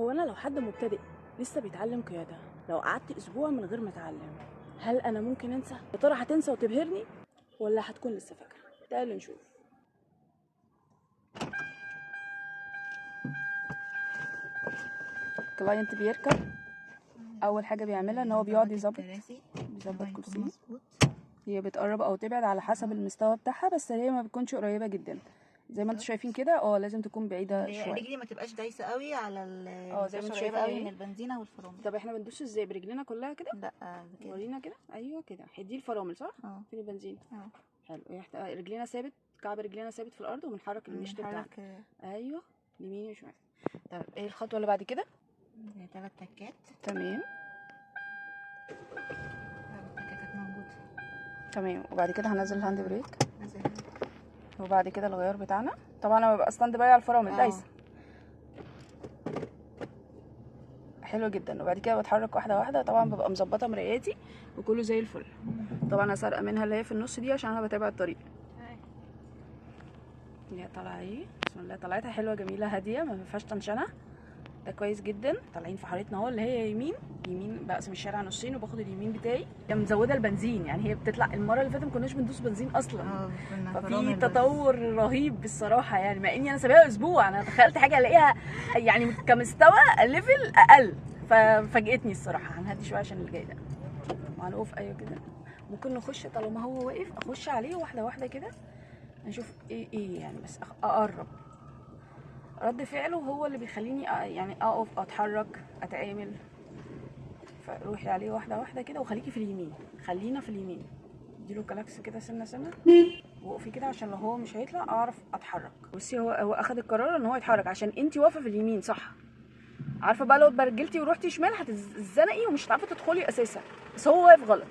هو انا لو حد مبتدئ لسه بيتعلم قياده، لو قعدت اسبوع من غير ما اتعلم، هل انا ممكن انسى؟ يا ترى هتنسى وتبهرني ولا هتكون لسه فاكره؟ تعالوا نشوف. الكلاينت بيركب، اول حاجه بيعملها ان هو بيقعد يظبط كرسي. هي بتقرب او تبعد على حسب المستوى بتاعها، بس هي ما بتكونش قريبه جدا زي ما انتم شايفين كده. لازم تكون بعيده شويه. رجلي ما تبقاش دايسه قوي على زي ما انتم قريبه شايفين قوي من البنزينه والفرامل. طب احنا بندوس ازاي؟ برجلنا كلها كده؟ لا كده. ورينا كده. ايوه كده. دي الفرامل صح؟ فين البنزين؟ حلو. رجلينا ثابت، كعب رجلينا ثابت في الارض، وبنحرك المشط بتاعنا. ايوه يمين وشمال. طب ايه الخطوه اللي بعد كده؟ 3 تكات. تمام. التكات موجوده. تمام. وبعد كده هنزل الهاند بريك، وبعد كده الغيار بتاعنا. طبعا انا ببقى ستاند باي على الفرامل دايسه. حلو جدا. وبعد كده بتحرك واحده واحده. طبعا ببقى مظبطه مراياتي وكله زي الفل. طبعا انا سارقه منها اللي هي في النص دي عشان انا بتابع الطريق. هي طالعه ايه؟ بسم الله. طلعتها حلوه جميله هاديه ما فيهاش تنشنه. ده كويس جدا. طالعين في حارتنا اهو اللي هي يمين. بقسم الشارع نصين وباخد اليمين بتاعي. هي مزوده البنزين، يعني هي بتطلع. المره اللي فاتت ما كناش بندوس بنزين اصلا. ففي تطور رهيب بالصراحه، يعني مع اني انا سابقاها اسبوع. انا تخيلت حاجه الاقيها يعني كمستوى ليفل اقل، ففاجئتني الصراحه. هنهدي شويه عشان اللي جاي ده. وهنقف. ايوه كده. ممكن نخش طالما هو واقف، اخش عليه واحده واحده كده نشوف ايه يعني. بس اقرب. رد فعله هو اللي بيخليني يعني اقف، اتحرك، اتعامل. فروحي عليه واحده واحده كده، وخليكي في اليمين. خلينا في اليمين. اديله كلاكس كده سنه سنه، وقفي كده عشان لو هو مش هيطلع اعرف اتحرك. بصي هو اخد القرار ان هو يتحرك عشان انتي واقفه في اليمين صح. عارفه بقى لو اتبرجلتي ورحتي شمال هتتزنقي ومش هتعرفي تدخلي اساسا. بس هو واقف غلط.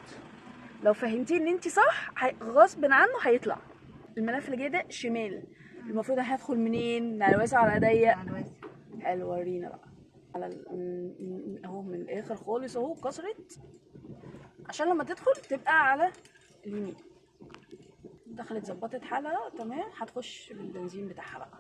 لو فهمتيه ان انتي صح غصب عنه هيطلع. الملف اللي جاي ده شمال. المفروض انا هدخل منين؟ على واسع على ضيق؟ على الواسع. حلو. ورينا بقى على اهو من الاخر خالص اهو كسرت عشان لما تدخل تبقى على اليمين. دخلت ظبطت حالها تمام. هتخش بالبنزين بتاعها بقى.